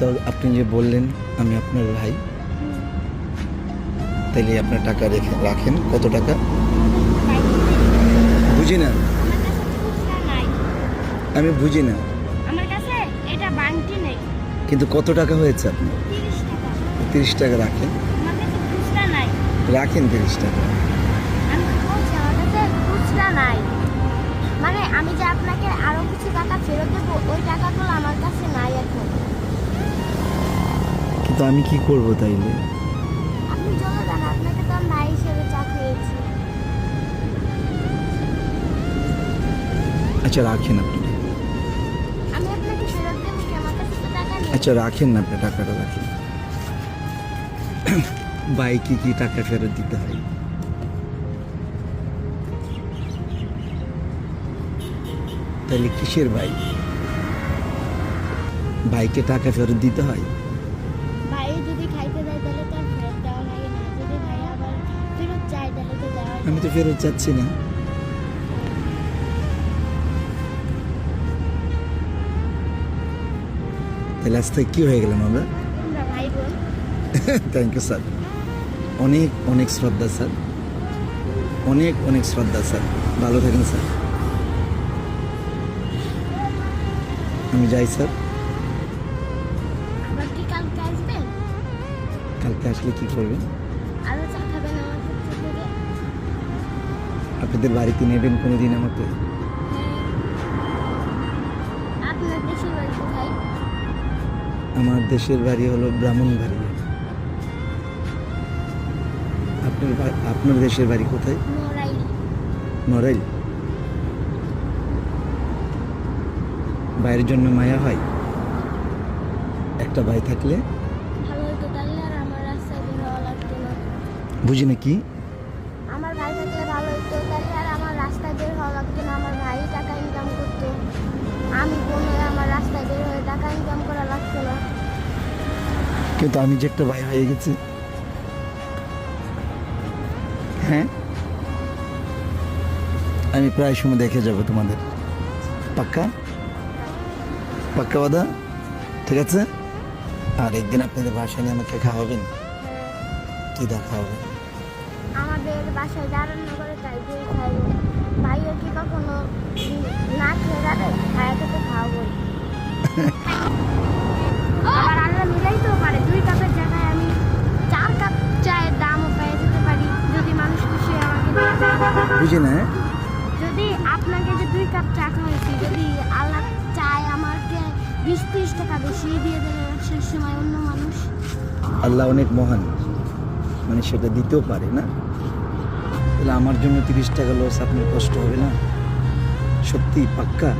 কিন্তু আপনি যে বললেন আমি আপনার ভাই, তাইলে আপনার টাকা রেখে রাখেন। কত টাকা বুঝি না, আমার কাছে খুচরা নাই। আমি বুঝি না, আমার কাছে এটা বাংটি নেই। কিন্তু কত টাকা হয়েছে আপনি? 30 টাকা। 30 টাকা রাখেন, আমার কাছে খুচরা নাই। রাখেন 30 টাকা। আমি বলছি আমার কাছে খুচরা নাই। মানে আমি যে আপনাকে আরো কিছু টাকা ফেরত দেবো, ওই টাকাগুলো আমার কাছে নাই এখন। কিন্তু আমি কি করব তাইলে? আপনি চলে যান, আপনাকে তো আমি ভাই হিসেবে চা খেয়েছি। আচ্ছা রাখেন আপনি, আমি আপনাকে ফেরত দেবো কি? আমার কাছে তো টাকা নেই। আচ্ছা রাখেন না, আপনি টাকাটা রাখেন। বাইকে কি টাকা ফেরত দিতে হয়? তাহলে কিসের বাইক? বাইকে টাকা ফেরত দিতে হয়? ভাই যদি খাইতে দেয় তাহলে তো আর ফেরত দেওয়া লাগে না। যদি ভাই আবার ফেরত চায় তাহলে তো দেওয়া যায়। আমি তো ফেরত যাচ্ছি না। তাহলে আজ থেকে কি হয়ে গেলাম আমরা? তোমরা ভাই বোন। থ্যাংক ইউ স্যার, অনেক অনেক শ্রদ্ধা স্যার, অনেক অনেক শ্রদ্ধা স্যার। ভালো থাকেন স্যার। আমি যাই স্যার। আবার কি কালকে আসবেন? কালকে আসলে কি করবেন? আরো চা খাবেন আমার কাছ থেকে? আপনাদের বাড়িতে নেবেন কোনোদিন আমাকে? আপনার দেশের বাড়ি কোথায়? আমার দেশের বাড়ি হলো ব্রাহ্মণবাড়িয়া। আপনার দেশের বাড়ি কোথায়? নড়াইল। নড়াইল। ভাইয়ের জন্য মায়া হয়? একটা ভাই থাকলে ভালো হতো, তাহলে আর আমার রাস্তায় বের হওয়া লাগতো না। বুঝি না কি? আমার ভাই থাকলে ভালো হতো, তাহলে আর আমার রাস্তায় বের হওয়া লাগতো না। আমার ভাই টাকা ইনকাম করতো, আমি বোন হয়ে আমার রাস্তায় বের হয়ে টাকা ইনকাম করা লাগতো না। কিন্তু আমি যে একটা ভাই হয়ে গেছি। হ্যাঁ, আমি প্রায় সময় দেখে যাব তোমাদের। পাক্কা পাক্কা বাদা, ঠিক আছে? আর একদিন আপনাদের বাসায় নিয়ে আমাকে খাওয়াবেন, কি দেখা হবে? আমাদের বাসায় যা রান্না করে তাই দিয়ে খাইব। ভাইও কি কখনো না খেয়ে যাবে? ভাইয়াকে তো খাওয়াবো। আবার আল্লাহ মিলাইতেও পারে, 2 কাপের জায়গায় আমি 4 কাপ চায়ের দামও পেয়ে যেতে পারি যদি মানুষ খুশি হয়ে আমাকে দিয়ে যায়। বুঝি না, হ্যাঁ? যদি আপনাকে যে 2 কাপ চা খাওয়াইছি, যদি আল্লাহ চায় আমাকে 20-30 টাকা বেশি দিয়ে দেবে শেষ সময় অন্য মানুষ। আল্লাহ অনেক মহান, মানে সেটা দিতেও পারে না। তাহলে আমার জন্য 30 টাকা লস, আপনার কষ্ট হবে না? সত্যি পাক্কা?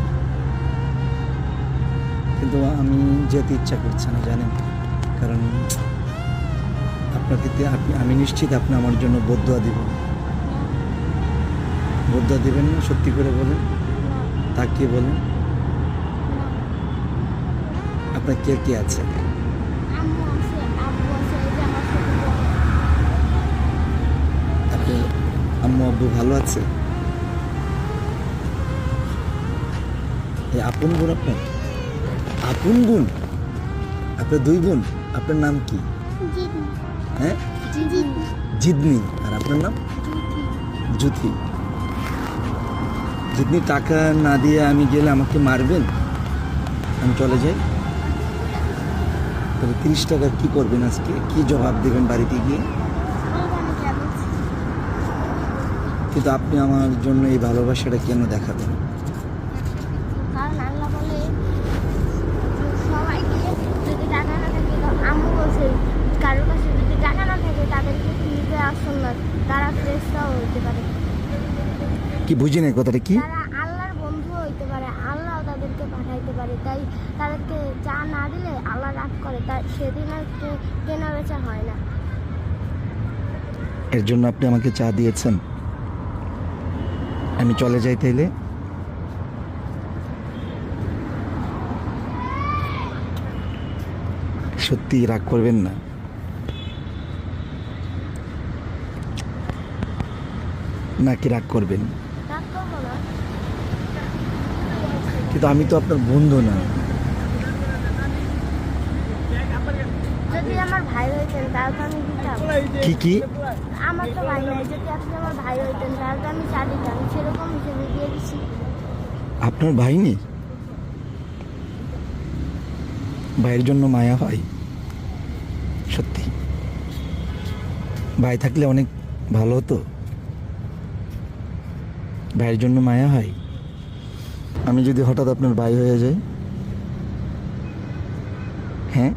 কিন্তু আমি যেতে ইচ্ছা করছে না, জানেন? কারণ আপনাকে আমি নিশ্চিত আপনি আমার জন্য বদদুয়া দিবেন। বদদুয়া দিবেন না? সত্যি করে বলেন, তাকিয়ে বলেন। আপনার কে কে আছে? আম্মু আছে, আব্বু আছে, এই যে আমার ছোট বোন। আপনার আম্মু আব্বু ভালো আছে? এই আপন বোন আপনার? আপন বোন? আপনার 2 বোন? আপনার নাম কি? জিতনি। হ্যাঁ, জিতনি। জিদনি। আর আপনার নাম? জুথি। জিদনি, টাকা না দিয়ে আমি গেলে আমাকে মারবেন, আমি চলে যাই? তবে 30 টাকা কি করবেন আজকে? কি জবাব দেবেন বাড়িতে গিয়ে? কিন্তু আপনি আমার জন্য এই ভালোবাসাটা কেন দেখাবেন? কারণ আল্লাহ বলে সবাইকে যদি টাকা না থাকে, তো আম্মু বলছে কারোর কাছে যদি টাকা না থাকে তাদেরকে ফ্রিতে আসুন না, তারা ফ্রেশটাও হইতে পারে। কি বুঝি না কথাটা কি? তারা আল্লাহর বন্ধু হইতে পারে, আল্লাহ তাদেরকে পাঠাইতে পারে। তাই তাদেরকে চা না দিলে আল্লাহ রাগ করে, তাই সেদিন আর কেনা বেচা হয় না। এর জন্য আপনি আমাকে চা দিয়েছেন? আমি চলে যাই তাইলে? সত্যি রাগ করবেন না? নাকি রাগ করবেন? রাগ করবো না। কিন্তু আমি তো আপনার বন্ধু না। ভাই হইতেন তাহলে তো আমি দিতাম। কি কি? আমার তো ভাই নাই, যদি আপনি আমার ভাই হইতেন তাহলে তো আমি চা দিতাম, সেরকম হিসেবে দিয়ে দিচ্ছি। আপনার ভাই নেই? ভাইয়ের জন্য মায়া হয় সত্যি। ভাই থাকলে অনেক ভালো হতো। ভাইয়ের জন্য মায়া হয়। আমি যদি হঠাৎ আপনার ভাই হয়ে যাই, হ্যাঁ